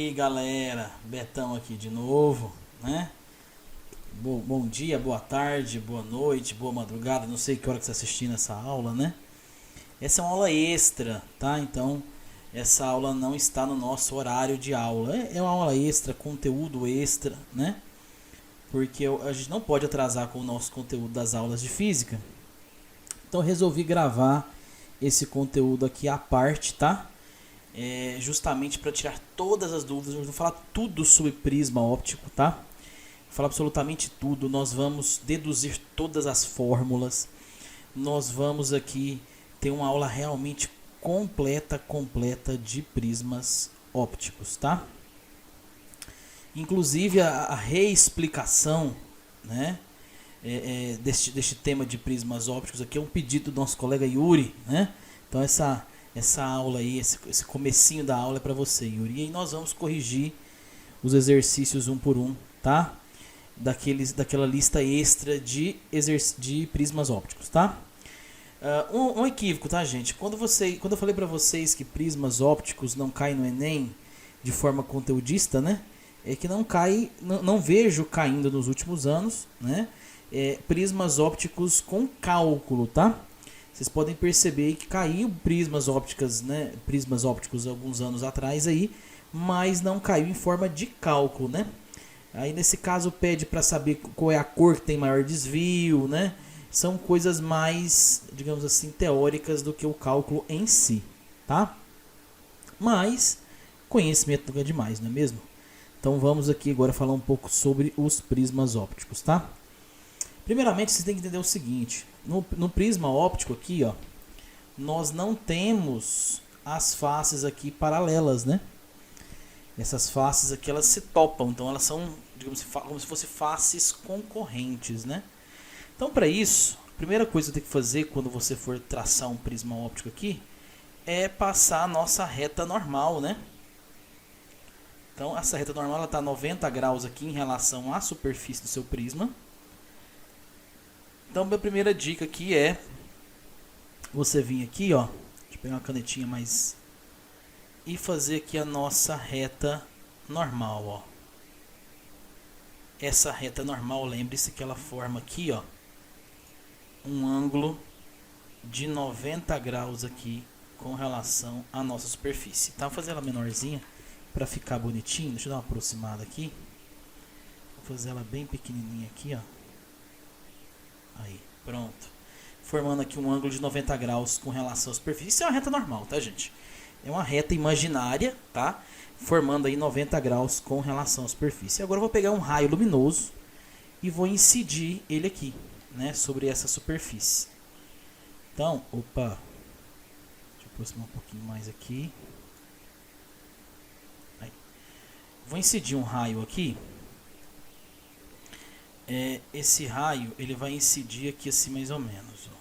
aí, galera, Betão aqui de novo, né? Bom dia, boa tarde, boa noite, boa madrugada, não sei que hora que você está assistindo essa aula, né? Essa é uma aula extra, tá? Então, essa aula não está no nosso horário de aula. É uma aula extra, conteúdo extra, né? Porque a gente não pode atrasar com o nosso conteúdo das aulas de física. Então, resolvi gravar esse conteúdo aqui à parte, tá? Justamente para tirar todas as dúvidas. Eu vou falar tudo sobre prisma óptico, tá? Vou falar absolutamente tudo. Nós vamos deduzir todas as fórmulas. Nós vamos aqui ter uma aula realmente completa de prismas ópticos, tá? Inclusive a reexplicação, né, deste tema de prismas ópticos aqui é um pedido do nosso colega Yuri, né? Então essa aula aí, esse comecinho da aula é para você, Yuri. E nós vamos corrigir os exercícios um por um, tá? Daquela lista extra de prismas ópticos, tá? Um equívoco, tá, gente? Quando eu falei para vocês que prismas ópticos não caem no Enem de forma conteudista, né? É que não vejo caindo nos últimos anos, né? Prismas ópticos com cálculo, tá? Vocês podem perceber que caiu prismas ópticos alguns anos atrás aí, mas não caiu em forma de cálculo, né? Aí nesse caso pede para saber qual é a cor que tem maior desvio, né? São coisas mais, digamos assim, teóricas do que o cálculo em si, tá? Mas conhecimento nunca é demais, não é mesmo? Então vamos aqui agora falar um pouco sobre os prismas ópticos, tá? Primeiramente, você tem que entender o seguinte: no prisma óptico aqui, ó, nós não temos as faces aqui paralelas, né? Essas faces aqui, elas se topam, então elas são, digamos, como se fossem faces concorrentes, né? Então, para isso, a primeira coisa que você tem que fazer quando você for traçar um prisma óptico aqui é passar a nossa reta normal, né? Então, essa reta normal está a 90 graus aqui em relação à superfície do seu prisma. Então, minha primeira dica aqui é você vir aqui, ó, deixa eu pegar uma canetinha mais e fazer aqui a nossa reta normal, ó. Essa reta normal, lembre-se que ela forma aqui, ó, um ângulo de 90 graus aqui com relação à nossa superfície. Tá? Vou fazer ela menorzinha para ficar bonitinho. Deixa eu dar uma aproximada aqui. Vou fazer ela bem pequenininha aqui, ó. Aí, pronto. Formando aqui um ângulo de 90 graus com relação à superfície. Isso é uma reta normal, tá, gente? É uma reta imaginária, tá? Formando aí 90 graus com relação à superfície. Agora eu vou pegar um raio luminoso e vou incidir ele aqui, né, sobre essa superfície. Então, opa. Deixa eu aproximar um pouquinho mais aqui. Aí. Vou incidir um raio aqui. Esse raio, ele vai incidir aqui assim mais ou menos, ó.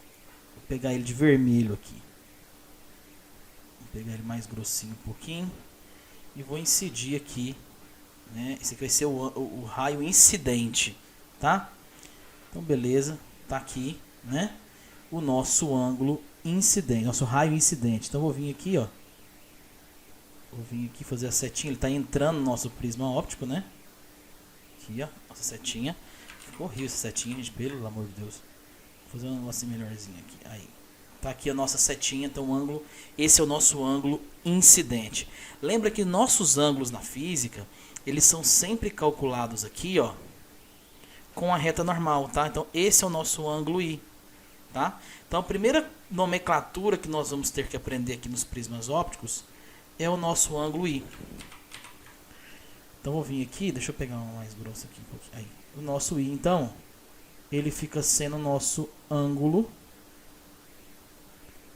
Vou pegar ele de vermelho aqui. Vou pegar ele mais grossinho um pouquinho e vou incidir aqui, né? Esse aqui vai ser o raio incidente, tá? Então beleza, tá aqui, né? O nosso ângulo incidente, nosso raio incidente. Então vou vir aqui, ó. Vou vir aqui fazer a setinha, ele está entrando no nosso prisma óptico, né? Aqui, ó, nossa setinha. Ficou horrível essa setinha, gente, pelo amor de Deus. Vou fazer um negócio melhorzinho aqui. Aí. Tá aqui a nossa setinha, então o ângulo, esse é o nosso ângulo incidente. Lembra que nossos ângulos na física, eles são sempre calculados aqui, ó, com a reta normal, tá? Então esse é o nosso ângulo I, tá? Então a primeira nomenclatura que nós vamos ter que aprender aqui nos prismas ópticos é o nosso ângulo I. Então vou vir aqui, deixa eu pegar uma mais grossa aqui um pouquinho. Aí, o nosso I, então, ele fica sendo o nosso ângulo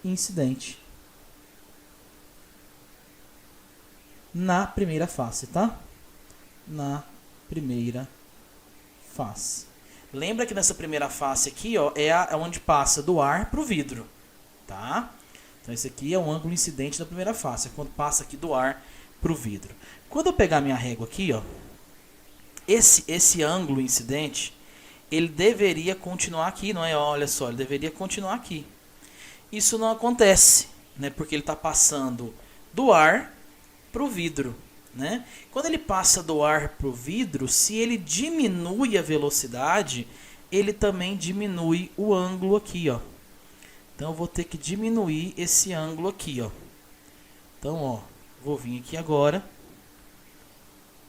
incidente na primeira face, tá? Na primeira face. Lembra que nessa primeira face aqui, ó, é onde passa do ar para o vidro, tá? Então esse aqui é um ângulo incidente da primeira face, é quando passa aqui do ar para o vidro. Quando eu pegar minha régua aqui, ó, esse ângulo incidente, ele deveria continuar aqui, não é? Olha só, ele deveria continuar aqui. Isso não acontece, né? Porque ele está passando do ar para o vidro. né? Quando ele passa do ar para o vidro, se ele diminui a velocidade, ele também diminui o ângulo aqui, ó. Então eu vou ter que diminuir esse ângulo aqui, ó. Então, ó, vou vir aqui agora.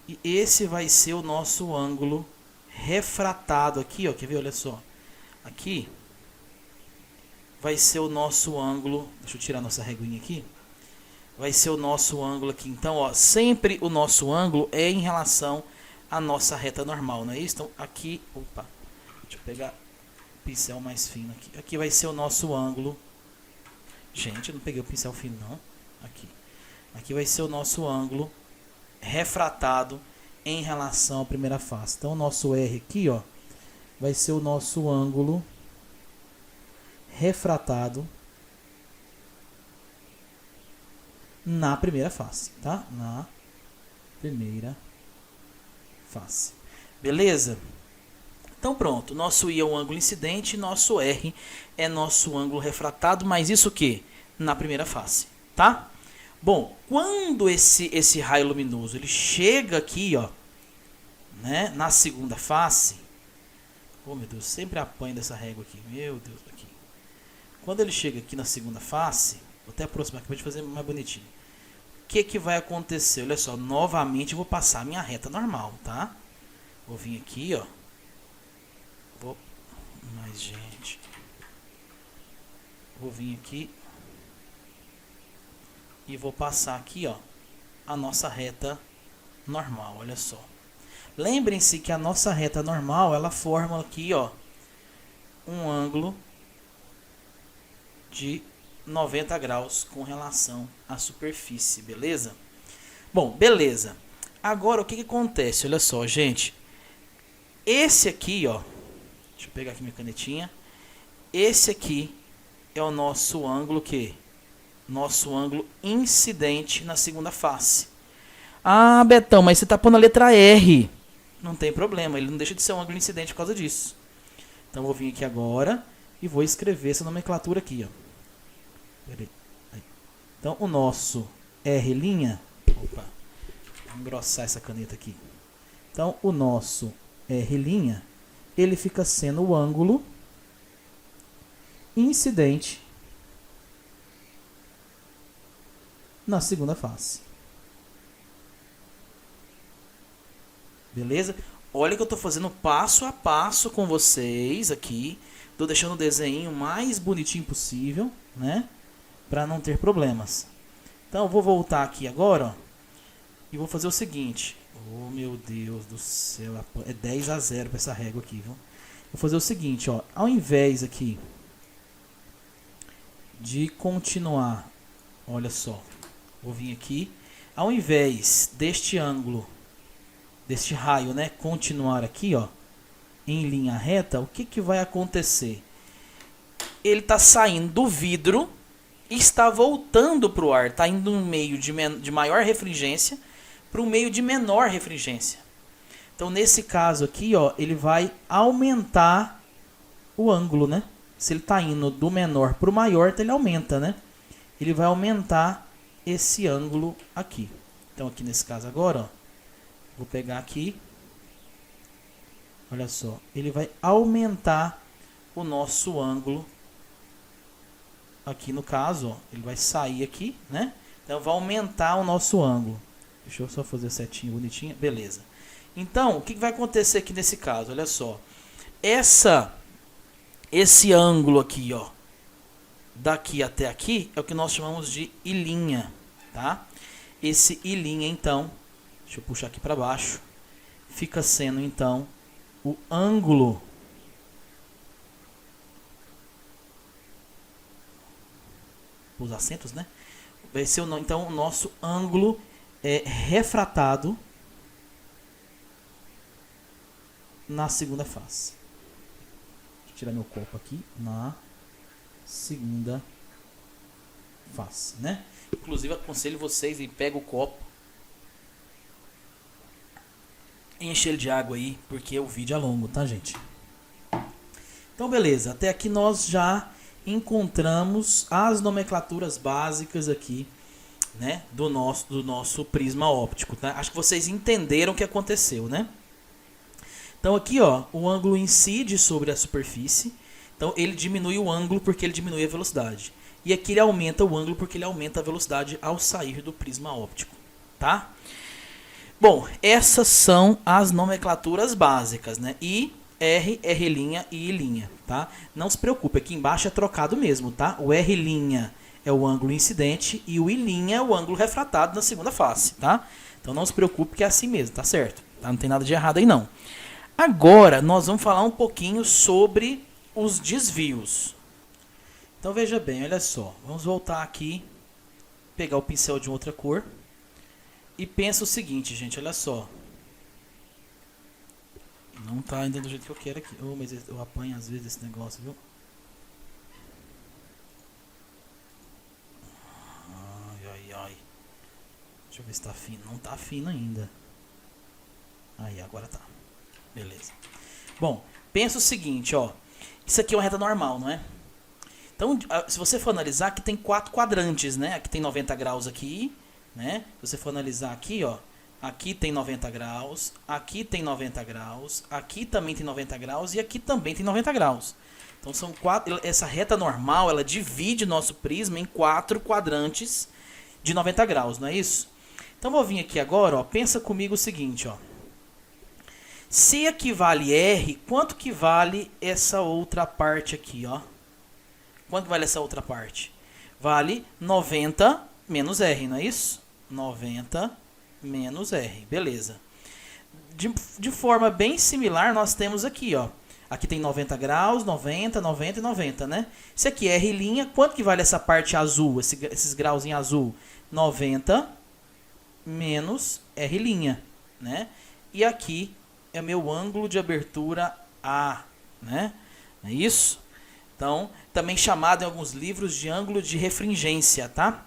E esse vai ser o nosso ângulo refratado aqui, ó. Quer ver? Olha só. Aqui vai ser o nosso ângulo. Deixa eu tirar nossa reguinha aqui. Vai ser o nosso ângulo aqui. Então, ó, sempre o nosso ângulo é em relação à nossa reta normal, não é isso? Então, aqui, opa, deixa eu pegar o pincel mais fino aqui. Aqui vai ser o nosso ângulo. Gente, eu não peguei o pincel fino, não. Aqui. Aqui vai ser o nosso ângulo refratado em relação à primeira face. Então, o nosso R aqui, ó, vai ser o nosso ângulo refratado na primeira face, tá? Na primeira face. Beleza? Então pronto, nosso I é um ângulo incidente, nosso R é nosso ângulo refratado, mas isso o quê? Na primeira face, tá? Bom, quando esse raio luminoso ele chega aqui, ó, né, na segunda face, oh meu Deus, sempre apanho dessa régua aqui, meu Deus, aqui. Quando ele chega aqui na segunda face, vou até aproximar aqui para gente fazer mais bonitinho. O que vai acontecer? Olha só, novamente eu vou passar a minha reta normal, tá? Vou vir aqui, ó. Mais gente. Vou vir aqui e vou passar aqui, ó, a nossa reta normal, olha só. Lembrem-se que a nossa reta normal, ela forma aqui, ó, um ângulo de 90 graus com relação à superfície, beleza? Bom, beleza. Agora o que acontece? Olha só, gente. Esse aqui, ó, deixa eu pegar aqui minha canetinha. Esse aqui é o nosso ângulo que? Nosso ângulo incidente na segunda face. Ah, Betão, mas você tá pondo a letra R. Não tem problema, ele não deixa de ser um ângulo incidente por causa disso. Então eu vou vir aqui agora e vou escrever essa nomenclatura aqui, ó. Então o nosso R', opa, vou engrossar essa caneta aqui. Então o nosso R', ele fica sendo o ângulo incidente na segunda face. Beleza? Olha que eu estou fazendo passo a passo com vocês aqui. Estou deixando o desenho mais bonitinho possível, né? Para não ter problemas. Então eu vou voltar aqui agora, ó, e vou fazer o seguinte. Oh meu Deus do céu, é 10-0 para essa régua aqui, viu? Vou fazer o seguinte, ó, ao invés aqui de continuar, olha só, vou vir aqui, ao invés deste ângulo, deste raio, né, continuar aqui, ó, em linha reta, o que vai acontecer? Ele está saindo do vidro e está voltando para o ar, está indo no meio de maior refringência para um meio de menor refringência. Então, nesse caso aqui, ó, ele vai aumentar o ângulo, né? Se ele está indo do menor para o maior, então ele aumenta, né? Ele vai aumentar esse ângulo aqui. Então, aqui nesse caso agora, ó, vou pegar aqui. Olha só, ele vai aumentar o nosso ângulo. Aqui no caso, ó, ele vai sair aqui, né? Então, vai aumentar o nosso ângulo. Deixa eu só fazer setinha bonitinha. Beleza. Então, o que vai acontecer aqui nesse caso? Olha só. Esse ângulo aqui, ó, daqui até aqui, é o que nós chamamos de I', tá? Esse I', então, deixa eu puxar aqui para baixo, fica sendo, então, o ângulo os acentos, né? Vai ser, então, o nosso ângulo refratado na segunda face. Deixa eu tirar meu copo aqui. Na segunda face, né? Inclusive, aconselho vocês e pega o copo, enche ele de água aí, porque o vídeo é longo, tá, gente? Então, beleza. Até aqui nós já encontramos as nomenclaturas básicas aqui né, do nosso prisma óptico, tá? Acho que vocês entenderam o que aconteceu, né? Então aqui, ó, o ângulo incide sobre a superfície. Então ele diminui o ângulo porque ele diminui a velocidade. E aqui ele aumenta o ângulo porque ele aumenta a velocidade ao sair do prisma óptico, tá? Bom, essas são as nomenclaturas básicas, né? I, R, R' e I', tá? Não se preocupe, aqui embaixo é trocado mesmo, tá? O R' é o ângulo incidente e o I' é o ângulo refratado na segunda face, tá? Então não se preocupe que é assim mesmo, tá certo? Tá? Não tem nada de errado aí não. Agora nós vamos falar um pouquinho sobre os desvios. Então veja bem, olha só. Vamos voltar aqui, pegar o pincel de outra cor. E pensa o seguinte, gente, olha só. Não tá ainda do jeito que eu quero aqui. Oh, mas eu apanho às vezes esse negócio, viu? Ai. Deixa eu ver se tá fino. Não tá fino ainda. Aí, agora tá. Beleza. Bom, pensa o seguinte, ó. Isso aqui é uma reta normal, não é? Então, se você for analisar, aqui tem 4 quadrantes, né? Aqui tem 90 graus aqui, né? Se você for analisar aqui, ó. Aqui tem 90 graus, aqui tem 90 graus, aqui também tem 90 graus e aqui também tem 90 graus. Então são 4, essa reta normal, ela divide nosso prisma em 4 quadrantes de 90 graus, não é isso? Então vou vir aqui agora, ó, pensa comigo o seguinte, ó. Se aqui vale R, quanto que vale essa outra parte aqui, ó? Quanto vale essa outra parte? Vale 90 menos R, não é isso? 90 menos R, beleza. De forma bem similar, nós temos aqui, ó. Aqui tem 90 graus, 90, 90 e 90, né? Isso aqui é R', quanto que vale essa parte azul, esses graus em azul? 90 menos R', né? E aqui é meu ângulo de abertura A, né? É isso? Então, também chamado em alguns livros de ângulo de refringência, tá?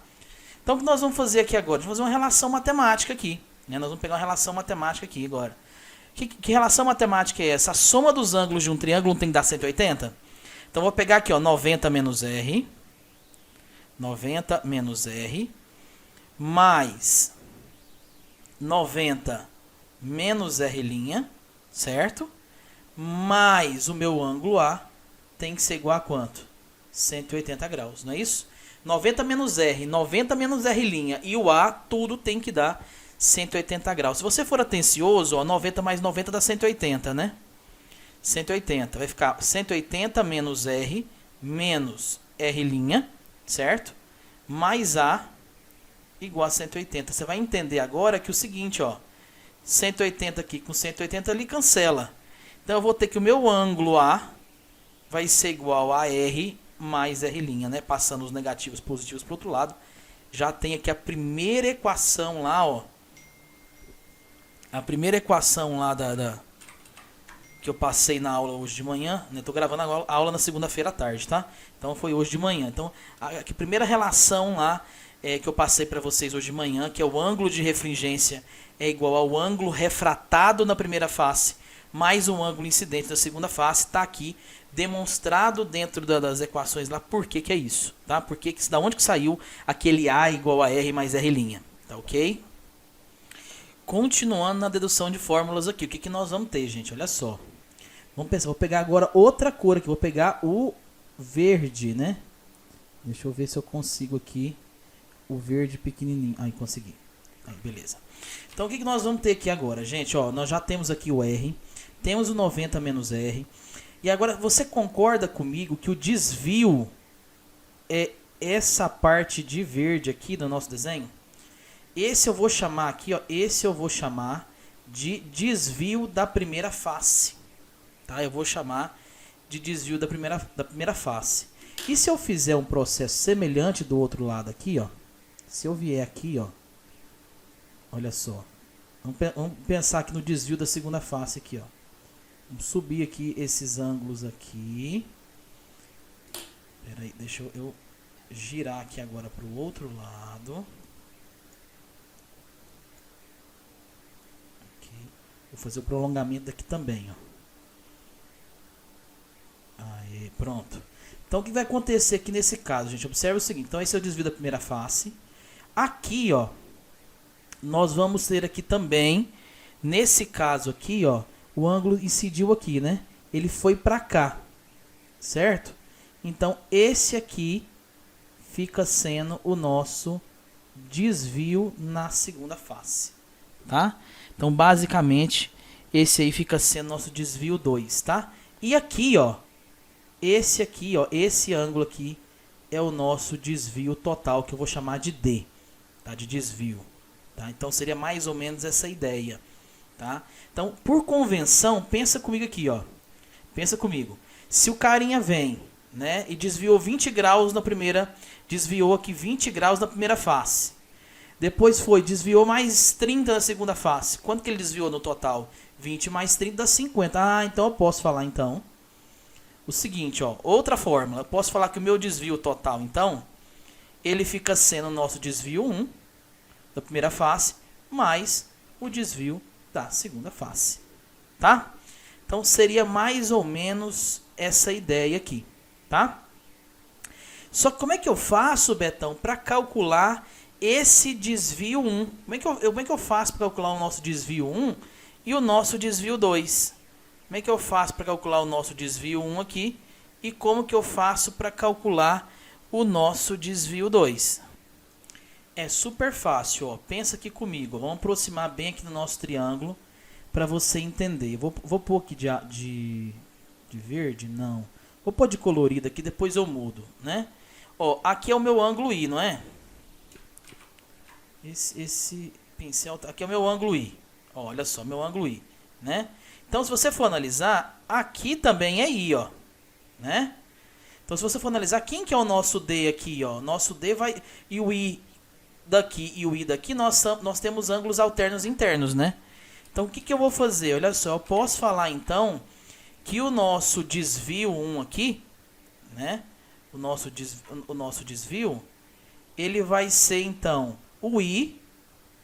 Então, o que nós vamos fazer aqui agora? Vamos fazer uma relação matemática aqui, né? Nós vamos pegar uma relação matemática aqui agora. Que relação matemática é essa? A soma dos ângulos de um triângulo tem que dar 180? Então, vou pegar aqui, ó, 90 menos R, 90 menos R, mais 90 menos R', certo? Mais o meu ângulo A tem que ser igual a quanto? 180 graus, não é isso? 90 menos R, 90 menos R' e o A, tudo tem que dar 180 graus. Se você for atencioso, ó, 90 mais 90 dá 180, né? 180, vai ficar 180 menos R menos R', certo? Mais A igual a 180. Você vai entender agora que o seguinte, ó, 180 aqui com 180 ali cancela. Então eu vou ter que o meu ângulo A vai ser igual a R mais R', né? Passando os negativos positivos para o outro lado. Já tem aqui a primeira equação lá, ó. A primeira equação lá que eu passei na aula hoje de manhã, né? Tô gravando a aula na segunda-feira à tarde, tá? Então foi hoje de manhã. Então, a primeira relação lá que eu passei para vocês hoje de manhã, que é o ângulo de refringência é igual ao ângulo refratado na primeira face, mais um ângulo incidente na segunda face, está aqui demonstrado dentro das equações lá por que é isso, tá? Porque da onde que saiu aquele A igual a R mais R', tá ok? Continuando na dedução de fórmulas aqui, o que nós vamos ter, gente? Olha só. Vamos pensar, vou pegar agora outra cor aqui, vou pegar o verde, né? Deixa eu ver se eu consigo aqui o verde pequenininho. Aí, consegui. Aí, beleza. Então, o que nós vamos ter aqui agora, gente? Ó, nós já temos aqui o R, temos o 90 menos R. E agora, você concorda comigo que o desvio é essa parte de verde aqui do nosso desenho? Esse eu vou chamar aqui, ó, esse eu vou chamar de desvio da primeira face. Tá? Eu vou chamar de desvio da primeira face. E se eu fizer um processo semelhante do outro lado aqui, ó, se eu vier aqui, ó, olha só, vamos pensar aqui no desvio da segunda face aqui, ó. Vamos subir aqui esses ângulos aqui. Espera aí, deixa eu girar aqui agora para o outro lado. Aqui. Vou fazer o prolongamento daqui também, ó. Aí, pronto. Então, o que vai acontecer aqui nesse caso, gente? Observe o seguinte. Então, esse é o desvio da primeira face. aqui, ó, nós vamos ter aqui também, nesse caso aqui, ó, o ângulo incidiu aqui, né? Ele foi para cá, certo? Então, esse aqui fica sendo o nosso desvio na segunda face, tá? Então, basicamente, esse aí fica sendo nosso desvio 2, tá? E aqui, ó, esse ângulo aqui é o nosso desvio total, que eu vou chamar de D, tá? De desvio, tá? Então, seria mais ou menos essa ideia, tá? Então, por convenção, pensa comigo aqui, ó. Pensa comigo. Se o carinha vem, né, e desviou 20 graus na primeira, desviou aqui 20 graus na primeira face. Depois desviou mais 30 na segunda face. Quanto que ele desviou no total? 20 mais 30 dá 50. Ah, então eu posso falar então o seguinte, ó, outra fórmula. Eu posso falar que o meu desvio total, então, ele fica sendo o nosso desvio 1 da primeira face mais o desvio da segunda face, tá? Então seria mais ou menos essa ideia aqui, tá? Só que como é que eu faço, Betão, para calcular esse desvio 1? Como é que eu faço para calcular o nosso desvio 1 e o nosso desvio 2? Como é que eu faço para calcular o nosso desvio 1 aqui e como que eu faço para calcular o nosso desvio 2? É super fácil, ó. Pensa aqui comigo. Vamos aproximar bem aqui do nosso triângulo para você entender. Vou pôr aqui de verde? Não. Vou pôr de colorido aqui, depois eu mudo, né? Ó, aqui é o meu ângulo I, não é? Esse pincel, aqui é o meu ângulo I. Ó, olha só, meu ângulo I, né? Então, se você for analisar, aqui também é I, ó, né? Então, se você for analisar, quem que é o nosso D aqui, ó? Nosso D vai... E o I daqui e o I daqui, nós temos ângulos alternos internos, né? Então, o que que eu vou fazer? Olha só, eu posso falar, então, que o nosso desvio 1 aqui, né? O nosso desvio, ele vai ser, então, o I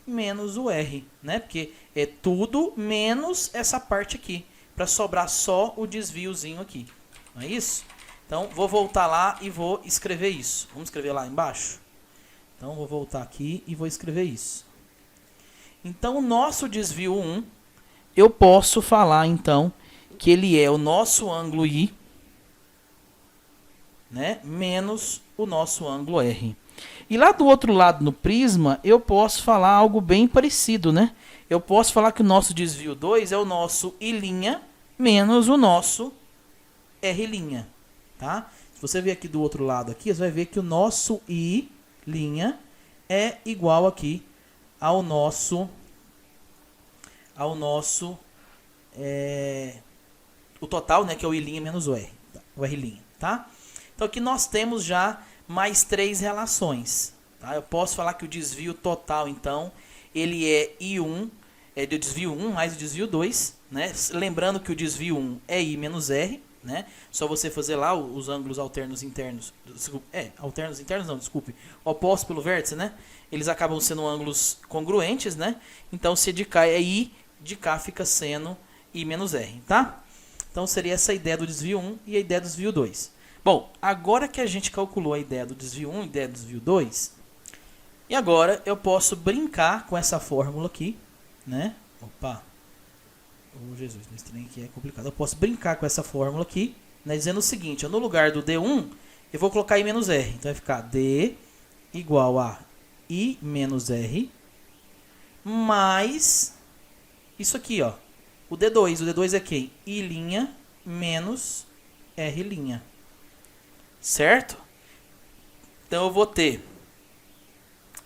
menos o R, né? Porque é tudo menos essa parte aqui, para sobrar só o desviozinho aqui. Não é isso? Então, vou voltar lá e vou escrever isso. Vamos escrever lá embaixo? Então, vou voltar aqui e vou escrever isso. Então, o nosso desvio 1, eu posso falar, então, que ele é o nosso ângulo I, né, menos o nosso ângulo R. E lá do outro lado, no prisma, eu posso falar algo bem parecido, né? Eu posso falar que o nosso desvio 2 é o nosso I' menos o nosso R', tá? Se você ver aqui do outro lado, aqui, você vai ver que o nosso I' é igual aqui ao nosso o total, né, que é o I' menos o R', tá? Então aqui nós temos já mais 3 relações, tá? Eu posso falar que o desvio total, então, ele é I1, é do desvio 1 mais o desvio 2, né? Lembrando que o desvio 1 é I menos R, né? Só você fazer lá os ângulos alternos internos, alternos internos não, desculpe, opostos pelo vértice, né? Eles acabam sendo ângulos congruentes, né? Então, se de cá é I, de cá fica sendo I menos R, tá? Então, seria essa a ideia do desvio 1 e a ideia do desvio 2. Bom, agora que a gente calculou a ideia do desvio 1 e a ideia do desvio 2, e agora eu posso brincar com essa fórmula aqui, né? Opa! Oh, Jesus, esse trem aqui é complicado. Eu posso brincar com essa fórmula aqui, né, dizendo o seguinte, no lugar do D1, eu vou colocar I menos R. Então, vai ficar D igual a I menos R mais isso aqui, ó. O D2. O D2 é quem? I' menos R'. Certo? Então, eu vou ter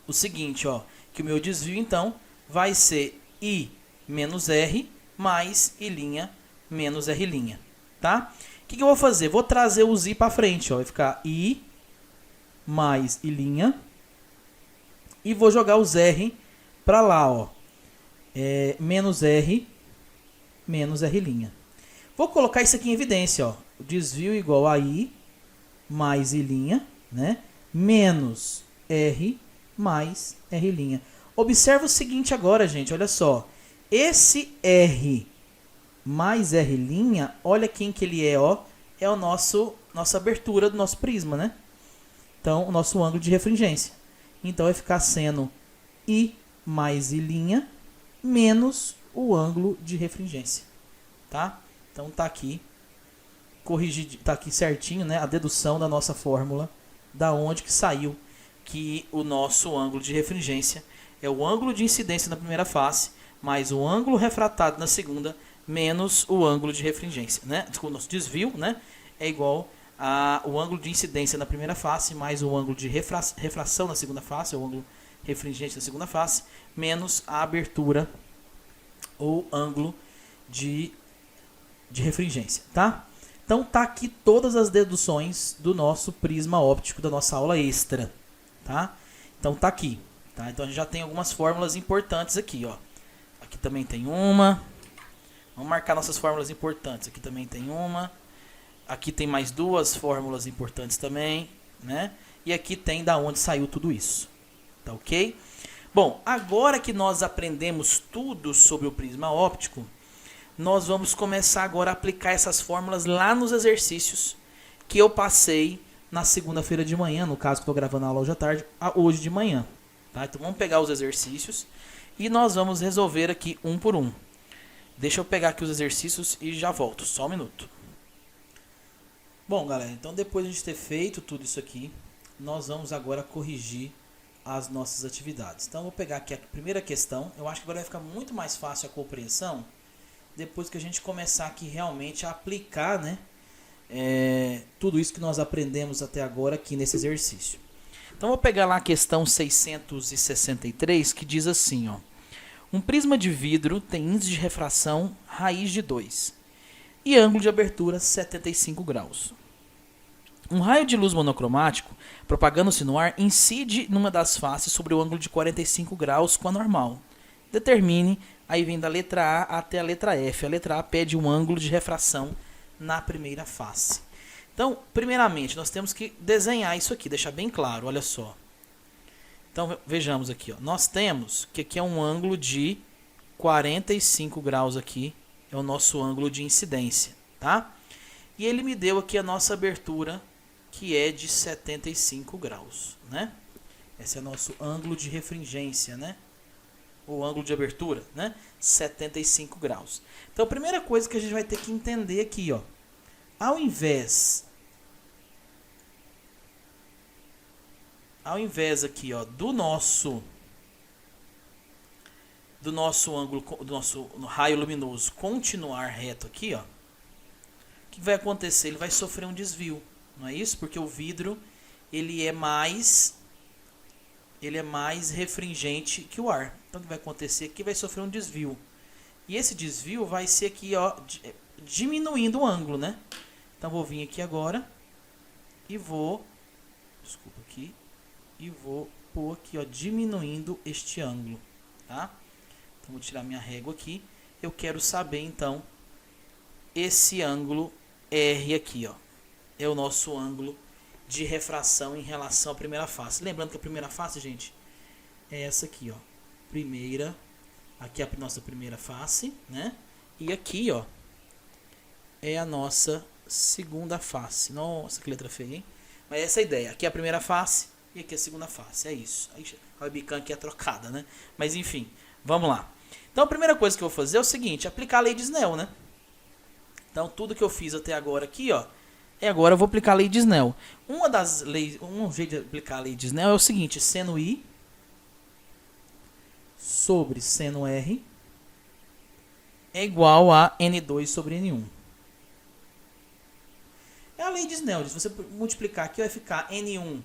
o seguinte, ó. Que o meu desvio, então, vai ser I menos R mais I' menos R'. Tá? O que eu vou fazer? Vou trazer os I para frente, ó. Vai ficar I mais I' e vou jogar os R para lá, ó. Menos R menos R'. Vou colocar isso aqui em evidência, ó. O desvio igual a I mais I', né? Menos R mais R'. Observa o seguinte agora, gente, olha só. Esse R mais R', olha quem que ele é, ó. É o nossa abertura do nosso prisma, né? Então, o nosso ângulo de refringência. Então vai ficar seno I mais I' menos o ângulo de refringência, tá? Então tá aqui corrigido, tá aqui certinho, né, a dedução da nossa fórmula, da onde que saiu que o nosso ângulo de refringência é o ângulo de incidência na primeira face mais o ângulo refratado na segunda menos o ângulo de refringência, né? O nosso desvio, né, é igual o ângulo de incidência na primeira face mais o ângulo de refração na segunda face, o ângulo refringente na segunda face, menos a abertura ou ângulo de refringência, tá? Então tá aqui todas as deduções do nosso prisma óptico da nossa aula extra, tá? Então tá aqui, tá? Então a gente já tem algumas fórmulas importantes aqui, ó. Aqui também tem uma. Vamos marcar nossas fórmulas importantes. Aqui também tem uma. Aqui tem mais duas fórmulas importantes também, né? E aqui tem da onde saiu tudo isso. Tá ok? Bom, agora que nós aprendemos tudo sobre o prisma óptico, nós vamos começar agora a aplicar essas fórmulas lá nos exercícios que eu passei na segunda-feira de manhã, no caso que estou gravando a aula hoje à tarde, hoje de manhã. Tá? Então vamos pegar os exercícios e nós vamos resolver aqui um por um. Deixa eu pegar aqui os exercícios e já volto, só um minuto. Bom, galera, então depois de a gente ter feito tudo isso aqui, nós vamos agora corrigir as nossas atividades. Então, eu vou pegar aqui a primeira questão. Eu acho que agora vai ficar muito mais fácil a compreensão depois que a gente começar aqui realmente a aplicar, né, tudo isso que nós aprendemos até agora aqui nesse exercício. Então, eu vou pegar lá a questão 663, que diz assim, ó. Um prisma de vidro tem índice de refração raiz de 2 e ângulo de abertura 75 graus. Um raio de luz monocromático, propagando-se no ar, incide numa das faces sobre o ângulo de 45 graus com a normal. Determine, aí vem da letra A até a letra F. A letra A pede um ângulo de refração na primeira face. Então, primeiramente, nós temos que desenhar isso aqui, deixar bem claro, olha só. Então, vejamos aqui, ó. Nós temos que aqui é um ângulo de 45 graus aqui, é o nosso ângulo de incidência, tá? E ele me deu aqui a nossa abertura, que é de 75 graus, né? Esse é o nosso ângulo de refringência, né? O ângulo de abertura, né? 75 graus. Então, a primeira coisa que a gente vai ter que entender aqui, ó. Ao invés aqui, ó, do nosso ângulo, do nosso raio luminoso continuar reto aqui, ó. O que vai acontecer? Ele vai sofrer um desvio, não é isso? Porque o vidro, ele é mais refringente que o ar. Então, o que vai acontecer aqui? Vai sofrer um desvio. E esse desvio vai ser aqui, ó, diminuindo o ângulo, né? Então, vou vir aqui agora e vou, desculpa aqui, e vou pôr aqui, ó, diminuindo este ângulo, tá? Então, vou tirar minha régua aqui. Eu quero saber, então, esse ângulo R aqui, ó, é o nosso ângulo de refração em relação à primeira face. Lembrando que a primeira face, gente, é essa aqui, ó. Primeira, aqui é a nossa primeira face, né? E aqui, ó, é a nossa segunda face. Nossa, que letra feia, hein? Mas essa é a ideia. Aqui é a primeira face e aqui é a segunda face. É isso. Aí, a webcam aqui é trocada, né? Mas enfim, vamos lá. Então a primeira coisa que eu vou fazer é o seguinte, aplicar a lei de Snell, né? Então tudo que eu fiz até agora aqui, ó, agora eu vou aplicar a lei de Snell. Um jeito de aplicar a lei de Snell é o seguinte, seno I sobre seno R é igual a N2 sobre N1. É a lei de Snell. Se você multiplicar aqui, vai ficar N1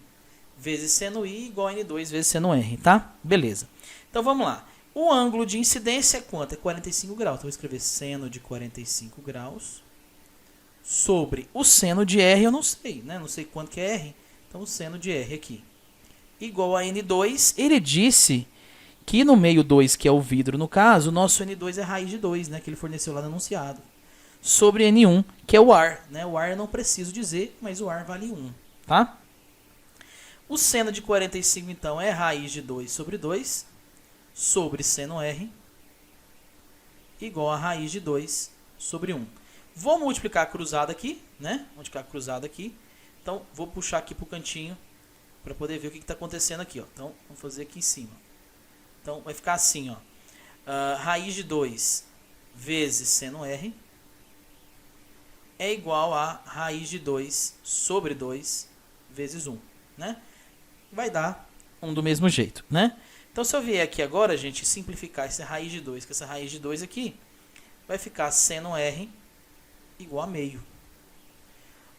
vezes seno I igual a N2 vezes seno R, tá? Beleza. Então, vamos lá. O ângulo de incidência é quanto? É 45 graus. Então, eu vou escrever seno de 45 graus sobre o seno de R, eu não sei, né? Não sei quanto que é R. Então, o seno de R aqui. Igual a N2. Ele disse que no meio 2, que é o vidro no caso, o nosso N2 é raiz de 2, né? Que ele forneceu lá no enunciado. Sobre N1, que é o ar, né? O ar eu não preciso dizer, mas o ar vale 1, tá? O seno de 45, então, é raiz de 2 sobre 2, sobre seno R, igual a raiz de 2 sobre 1. Vou multiplicar cruzado aqui, né? Multiplicar cruzado aqui. Então, vou puxar aqui para o cantinho para poder ver o que está acontecendo aqui, ó. Então, vamos fazer aqui em cima. Então, vai ficar assim, ó. Raiz de 2 vezes seno R é igual a raiz de 2 sobre 2 vezes 1, né? Vai dar 1 do mesmo jeito, né? Então, se eu vier aqui agora, gente, simplificar essa raiz de 2 com essa raiz de 2 aqui, vai ficar seno R igual a meio.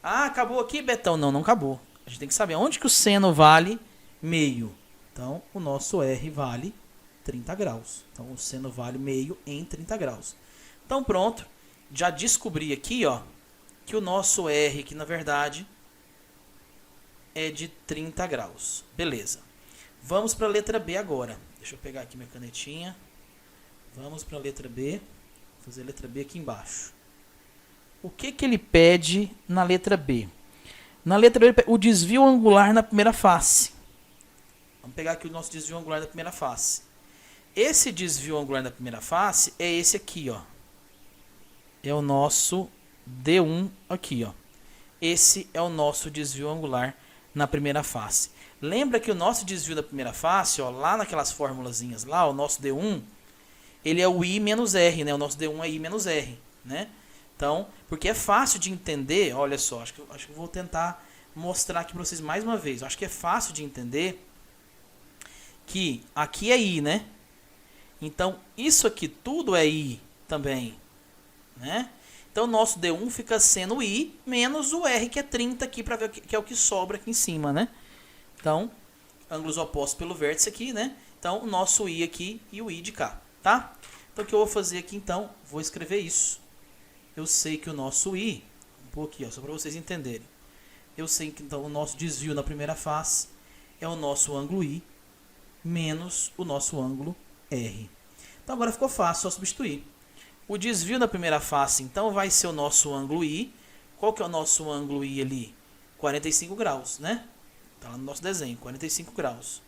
Ah, acabou aqui, Betão? Não, não acabou. A gente tem que saber onde que o seno vale meio. Então, o nosso R vale 30 graus. Então, o seno vale meio em 30 graus. Então, pronto. Já descobri aqui, ó, que o nosso R, que na verdade é de 30 graus. Beleza. Vamos para a letra B agora. Deixa eu pegar aqui minha canetinha. Vamos para a letra B. Vou fazer a letra B aqui embaixo. O que ele pede na letra B? Na letra B, ele pede o desvio angular na primeira face. Vamos pegar aqui o nosso desvio angular da primeira face. Esse desvio angular da primeira face é esse aqui, ó. É o nosso D1 aqui, ó. Esse é o nosso desvio angular na primeira face. Lembra que o nosso desvio da primeira face, ó, lá naquelas formulazinhas lá, o nosso D1, ele é o I menos R, né? O nosso D1 é I menos R, né? Então, porque é fácil de entender, olha só, acho que eu vou tentar mostrar aqui para vocês mais uma vez. Eu acho que é fácil de entender que aqui é I, né? Então, isso aqui tudo é I também, né? Então, o nosso D1 fica sendo I menos o R, que é 30 aqui, para ver que é o que sobra aqui em cima, né? Então, ângulos opostos pelo vértice aqui, né? Então, o nosso I aqui e o I de cá, tá? Então, o que eu vou fazer aqui, então, vou escrever isso. Eu sei que o nosso I, um pouco aqui, ó, só para vocês entenderem. Eu sei que, então, o nosso desvio na primeira face é o nosso ângulo I menos o nosso ângulo R. Então, agora ficou fácil, só substituir. O desvio da primeira face, então, vai ser o nosso ângulo I. Qual que é o nosso ângulo I ali? 45 graus, né? Está lá no nosso desenho, 45 graus.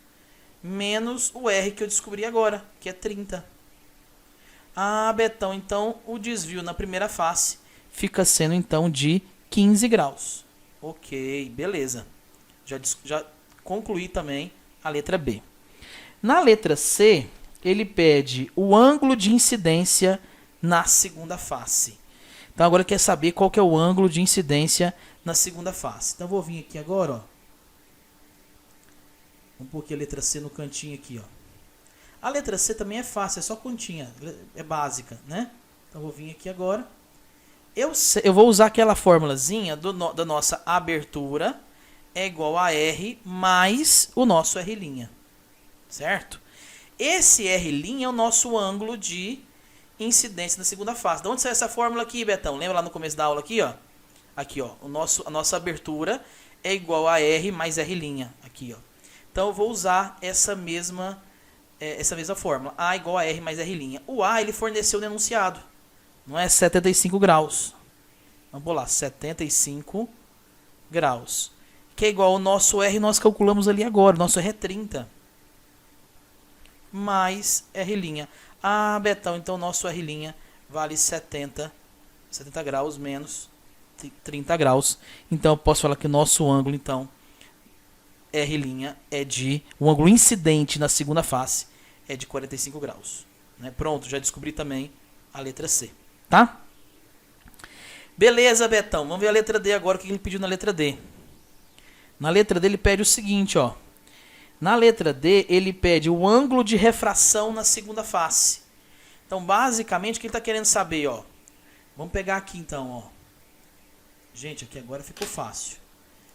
Menos o R que eu descobri agora, que é 30. Ah, Betão, então o desvio na primeira face fica sendo então de 15 graus. Ok, beleza. Já concluí também a letra B. Na letra C, ele pede o ângulo de incidência na segunda face. Então agora quer saber qual que é o ângulo de incidência na segunda face. Então vou vir aqui agora, ó. Vamos pôr aqui a letra C no cantinho aqui, ó. A letra C também é fácil, é só continha, é básica, né? Então, vou vir aqui agora. Eu vou usar aquela formulazinha da nossa abertura é igual a R mais o nosso R', certo? Esse R' é o nosso ângulo de incidência na segunda face. De onde saiu essa fórmula aqui, Betão? Lembra lá no começo da aula aqui, ó? Aqui, ó, a nossa abertura é igual a R mais R', aqui, ó. Então, eu vou usar essa mesma fórmula. A igual a R mais R'. O A, ele forneceu o enunciado. Não é 75 graus. Vamos pôr lá, 75 graus. Que é igual ao nosso R, nós calculamos ali agora. O nosso R é 30. Mais R'. Ah, Betão, então o nosso R' vale 70 graus menos 30 graus. Então, eu posso falar que o nosso ângulo, então, R' é de... O ângulo incidente na segunda face é de 45 graus. Né? Pronto, já descobri também a letra C. Tá? Beleza, Betão. Vamos ver a letra D agora. O que ele pediu na letra D? Na letra D ele pede o seguinte, ó. Na letra D ele pede o ângulo de refração na segunda face. Então, basicamente, o que ele está querendo saber, ó. Vamos pegar aqui, então, ó. Gente, aqui agora ficou fácil.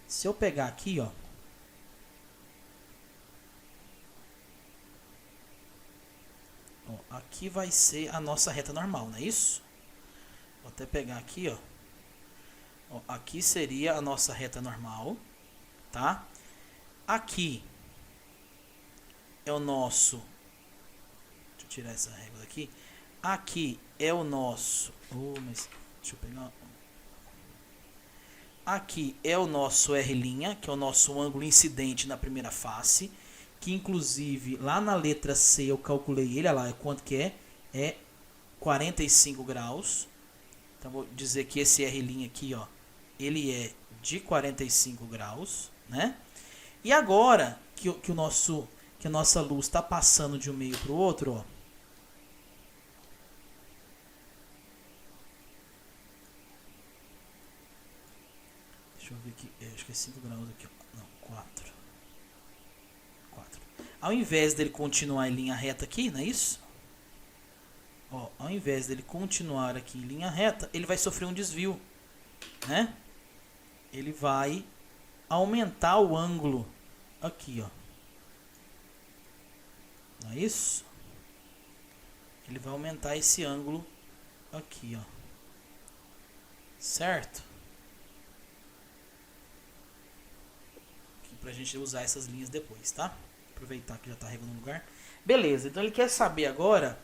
Se eu pegar aqui, ó. Aqui vai ser a nossa reta normal, não é isso? Vou até pegar aqui, ó. Aqui seria a nossa reta normal, tá? Aqui é o nosso... Deixa eu tirar essa régua daqui. Aqui é o nosso... mas deixa eu pegar... Aqui é o nosso R', que é o nosso ângulo incidente na primeira face, que inclusive lá na letra C eu calculei ele, olha lá, quanto que é? É 45 graus. Então vou dizer que esse R' aqui, ó, ele é de 45 graus, né? E agora que a nossa luz está passando de um meio para o outro, ó. Deixa eu ver aqui, acho que é 5 graus aqui, ó. Não, 4. Ao invés dele continuar em linha reta aqui, não é isso? Ó, ao invés dele continuar aqui em linha reta, ele vai sofrer um desvio, né? Ele vai aumentar o ângulo aqui, ó. Não é isso? Ele vai aumentar esse ângulo aqui, ó. Certo? Aqui pra gente usar essas linhas depois, tá? Aproveitar que já tá a régua no lugar. Beleza, então ele quer saber agora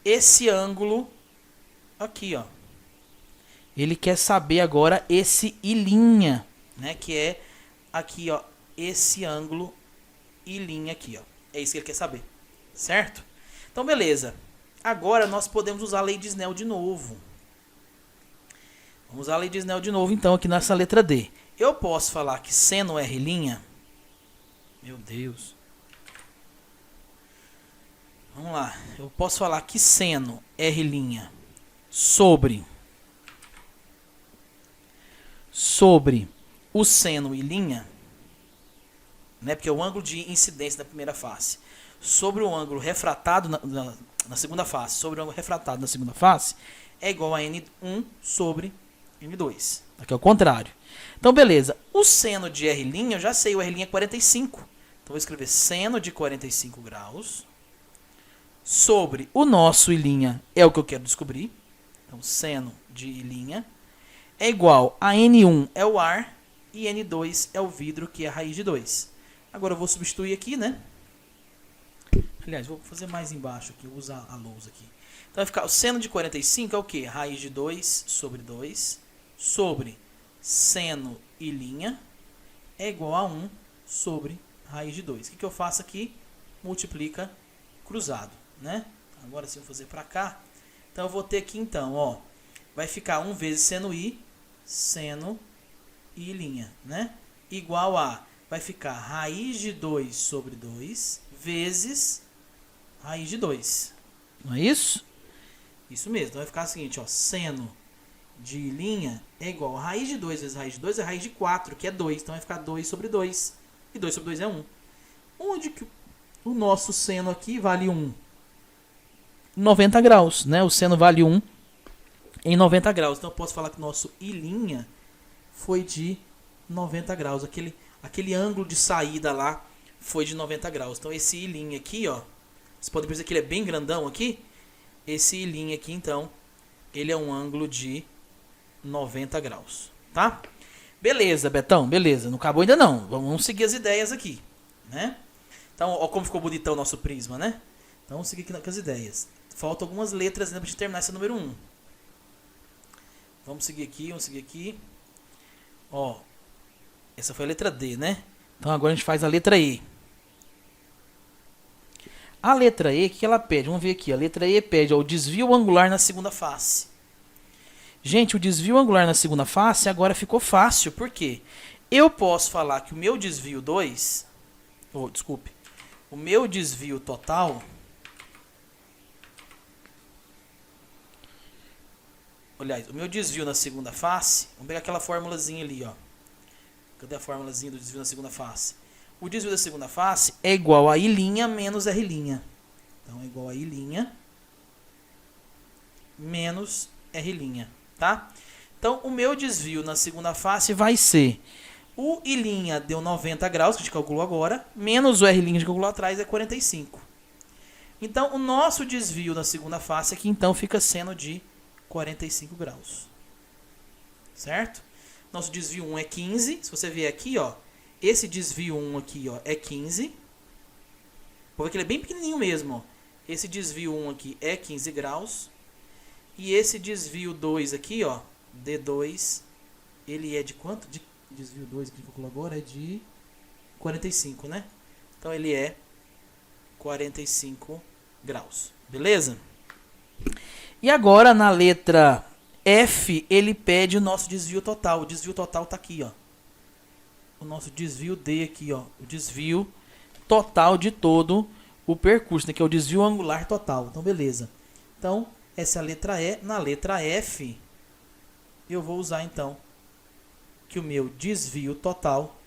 esse ângulo aqui, ó. Ele quer saber agora esse I', né? Que é aqui, ó, esse ângulo I' aqui, ó. É isso que ele quer saber, certo? Então, beleza. Agora nós podemos usar a lei de Snell de novo. Vamos usar a lei de Snell de novo, então, aqui nessa letra D. Eu posso falar que seno R'... Meu Deus. Vamos lá. Eu posso falar que seno R' sobre o seno I', né? Porque é o ângulo de incidência da primeira face sobre o ângulo refratado na segunda face, sobre o ângulo refratado na segunda face, é igual a N1 sobre N2. Aqui é o contrário. Então, beleza. O seno de R', eu já sei, o R' é 45. Então, vou escrever seno de 45 graus sobre o nosso I' é o que eu quero descobrir. Então, seno de I' é igual a N1 é o ar e N2 é o vidro, que é a raiz de 2. Agora eu vou substituir aqui, né? Aliás, vou fazer mais embaixo aqui, vou usar a lousa aqui. Então vai ficar o seno de 45 é o quê? Raiz de 2 sobre 2 sobre seno I' é igual a 1 sobre raiz de 2. O que eu faço aqui? Multiplica cruzado, né? Agora sim, vou fazer para cá. Então eu vou ter aqui então, ó, vai ficar 1 vezes seno I, né? Igual a, vai ficar raiz de 2 sobre 2 vezes raiz de 2. Não é isso? Isso mesmo. Então vai ficar o seguinte, ó, seno de I' é igual a raiz de 2 vezes raiz de 2 é raiz de 4, que é 2. Então vai ficar 2 sobre 2. E 2 sobre 2 é 1. Onde que o nosso seno aqui vale 1? 90 graus, né? O seno vale 1 em 90 graus. Então eu posso falar que o nosso I' foi de 90 graus. Aquele ângulo de saída lá foi de 90 graus. Então esse I' aqui, ó, vocês podem perceber que ele é bem grandão aqui. Esse I' aqui, então, ele é um ângulo de 90 graus, tá? Beleza, Betão, beleza. Não acabou ainda não. Vamos seguir as ideias aqui, né? Então, ó como ficou bonitão o nosso prisma, né? Então, vamos seguir aqui com as ideias. Faltam algumas letras ainda para gente terminar esse número 1. Vamos seguir aqui. Ó, essa foi a letra D, né? Então, agora a gente faz a letra E. A letra E, o que ela pede? Vamos ver aqui. A letra E pede, ó, o desvio angular na segunda face. Gente, o desvio angular na segunda face agora ficou fácil. Por quê? Eu posso falar que o meu desvio 2... o meu desvio total... Aliás, o meu desvio na segunda face... Vamos pegar aquela formulazinha ali, ó. Cadê a formulazinha do desvio na segunda face? O desvio da segunda face é igual a I' menos R'. Então, é igual a I' menos R', tá? Então, o meu desvio na segunda face vai ser... O I' deu 90 graus, que a gente calculou agora, menos o R' que a gente calculou atrás, é 45. Então, o nosso desvio na segunda face aqui, então, fica sendo de 45 graus. Certo? Nosso desvio 1 é 15. Se você vier aqui, ó, esse desvio 1 aqui, ó, é 15. Vou ver que ele é bem pequenininho mesmo, ó. Esse desvio 1 aqui é 15 graus. E esse desvio 2 aqui, ó, D2, ele é de quanto? Desvio 2 que a gente calculou agora é de 45, né? Então, ele é 45 graus. Beleza? E agora, na letra F, ele pede o nosso desvio total. O desvio total está aqui, ó. o nosso desvio D aqui, ó, o desvio total de todo o percurso, né, que é o desvio angular total. Então, beleza. Então, essa é a letra E. Na letra F, eu vou usar, então, que o meu desvio total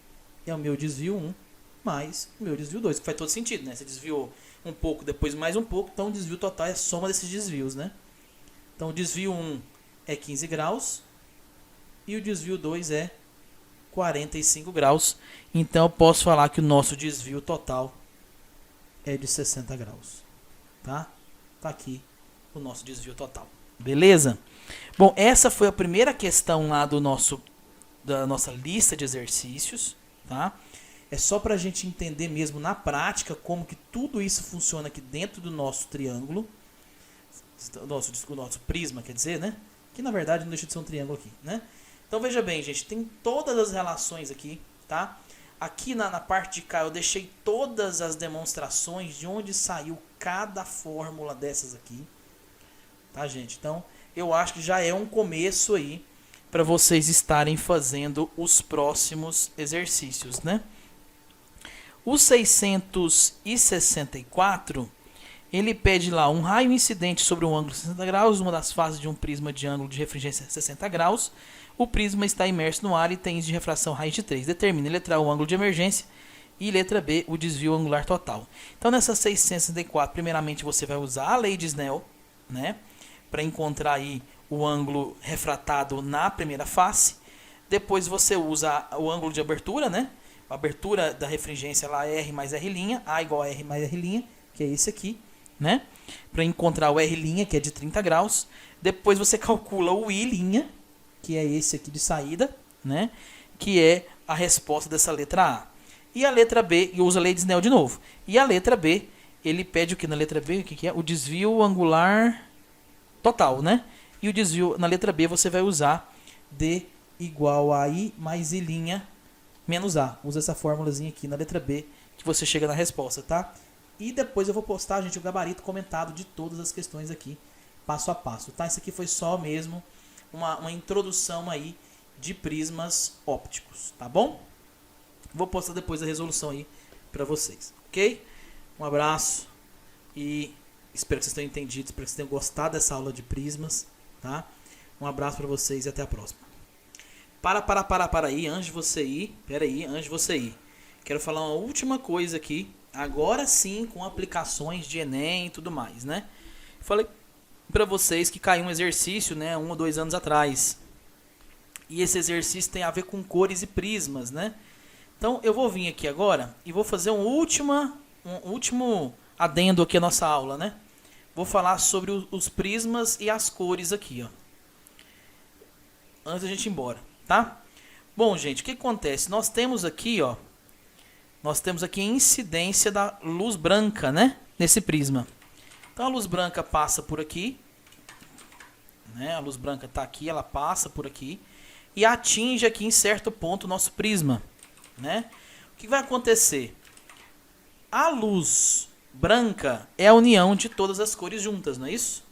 é o meu desvio 1 mais o meu desvio 2, que faz todo sentido, né? Você desviou um pouco, depois mais um pouco, então o desvio total é a soma desses desvios, né? Então, o desvio 1 é 15 graus e o desvio 2 é 45 graus. Então, eu posso falar que o nosso desvio total é de 60 graus, tá? Tá aqui o nosso desvio total. Beleza? Bom, essa foi a primeira questão lá da nossa lista de exercícios, tá? É só para a gente entender mesmo na prática como que tudo isso funciona aqui dentro do nosso triângulo, o nosso prisma, quer dizer, né? Que na verdade não deixa de ser um triângulo aqui, né? Então veja bem, gente, tem todas as relações aqui, tá? Aqui na parte de cá eu deixei todas as demonstrações de onde saiu cada fórmula dessas aqui, tá, gente? Então eu acho que já é um começo aí para vocês estarem fazendo os próximos exercícios, né? O 664, ele pede lá um raio incidente sobre um ângulo de 60 graus, uma das faces de um prisma de ângulo de refringência 60 graus. O prisma está imerso no ar e tem índice de refração raiz de 3. Determine, letra A, o ângulo de emergência e letra B, o desvio angular total. Então, nessa 664, primeiramente você vai usar a lei de Snell, né, para encontrar aí o ângulo refratado na primeira face. Depois você usa o ângulo de abertura, né? A abertura da refringência lá é R mais R', A igual a R mais R', que é esse aqui, né? Para encontrar o R', que é de 30 graus. Depois você calcula o I', que é esse aqui de saída, né? Que é a resposta dessa letra A. E a letra B, e usa a lei de Snell de novo. E a letra B, ele pede o que na letra B? O que é? O desvio angular total, né? E o desvio na letra B você vai usar D igual a I mais I' menos A. Usa essa formulazinha aqui na letra B que você chega na resposta, tá? E depois eu vou postar, gente, o gabarito comentado de todas as questões aqui, passo a passo, tá? Isso aqui foi só mesmo uma introdução aí de prismas ópticos, tá bom? Vou postar depois a resolução aí para vocês, ok? Um abraço e espero que vocês tenham entendido, espero que vocês tenham gostado dessa aula de prismas, tá? Um abraço para vocês e até a próxima. Para aí, antes de você ir, antes de você ir. Quero falar uma última coisa aqui, agora sim com aplicações de Enem e tudo mais, né? Falei para vocês que caiu um exercício, né, 1 ou 2 anos atrás. E esse exercício tem a ver com cores e prismas, né? Então eu vou vir aqui agora e vou fazer um último adendo aqui à nossa aula, né? Vou falar sobre os prismas e as cores aqui, ó. Antes da gente ir embora, tá? Bom, gente, o que acontece? Nós temos aqui, ó, a incidência da luz branca, né, nesse prisma. Então a luz branca passa por aqui, né? A luz branca está aqui, ela passa por aqui e atinge aqui em certo ponto o nosso prisma, né? O que vai acontecer? A luz branca é a união de todas as cores juntas, não é isso?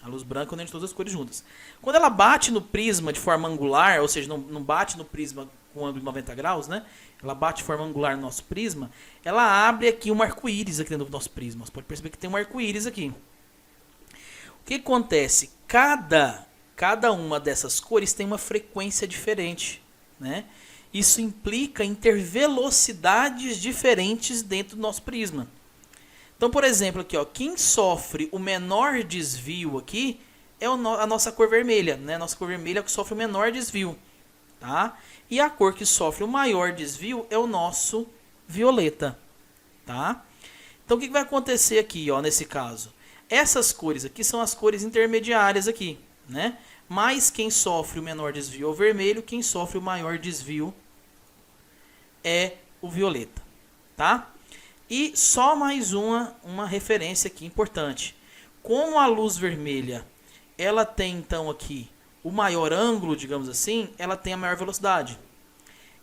A luz branca é a união de todas as cores juntas. Quando ela bate no prisma de forma angular, ou seja, não bate no prisma com ângulo de 90 graus, né? Ela bate de forma angular no nosso prisma, ela abre aqui um arco-íris aqui dentro do nosso prisma. Você pode perceber que tem um arco-íris aqui. O que acontece? Cada uma dessas cores tem uma frequência diferente, né? Isso implica em ter velocidades diferentes dentro do nosso prisma. Então, por exemplo, aqui, ó, quem sofre o menor desvio aqui é a nossa cor vermelha, né? A nossa cor vermelha é que sofre o menor desvio, tá? E a cor que sofre o maior desvio é o nosso violeta, tá? Então, o que vai acontecer aqui, ó, nesse caso? Essas cores aqui são as cores intermediárias aqui, né? Mas quem sofre o menor desvio é o vermelho, quem sofre o maior desvio é o violeta, tá? E só mais uma referência aqui importante. Como a luz vermelha, ela tem então aqui o maior ângulo, digamos assim, ela tem a maior velocidade.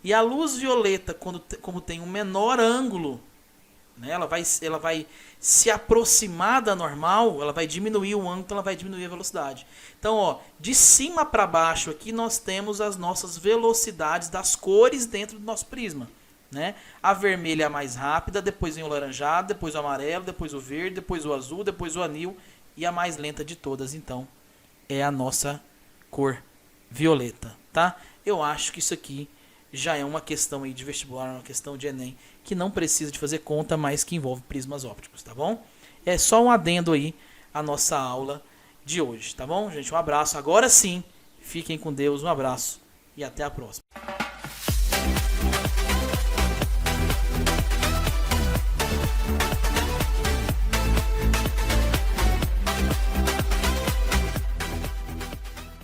E a luz violeta, como tem um menor ângulo, né? Ela vai se aproximar da normal, ela vai diminuir o ângulo, ela vai diminuir a velocidade. Então, ó, de cima para baixo aqui nós temos as nossas velocidades das cores dentro do nosso prisma, né? A vermelha é a mais rápida, depois vem o laranjado, depois o amarelo, depois o verde, depois o azul, depois o anil, e a mais lenta de todas, então, é a nossa cor violeta, tá? Eu acho que isso aqui já é uma questão aí de vestibular, uma questão de Enem, que não precisa de fazer conta, mas que envolve prismas ópticos, tá bom? É só um adendo aí à nossa aula de hoje, tá bom, gente? Um abraço. Agora sim, fiquem com Deus, um abraço e até a próxima.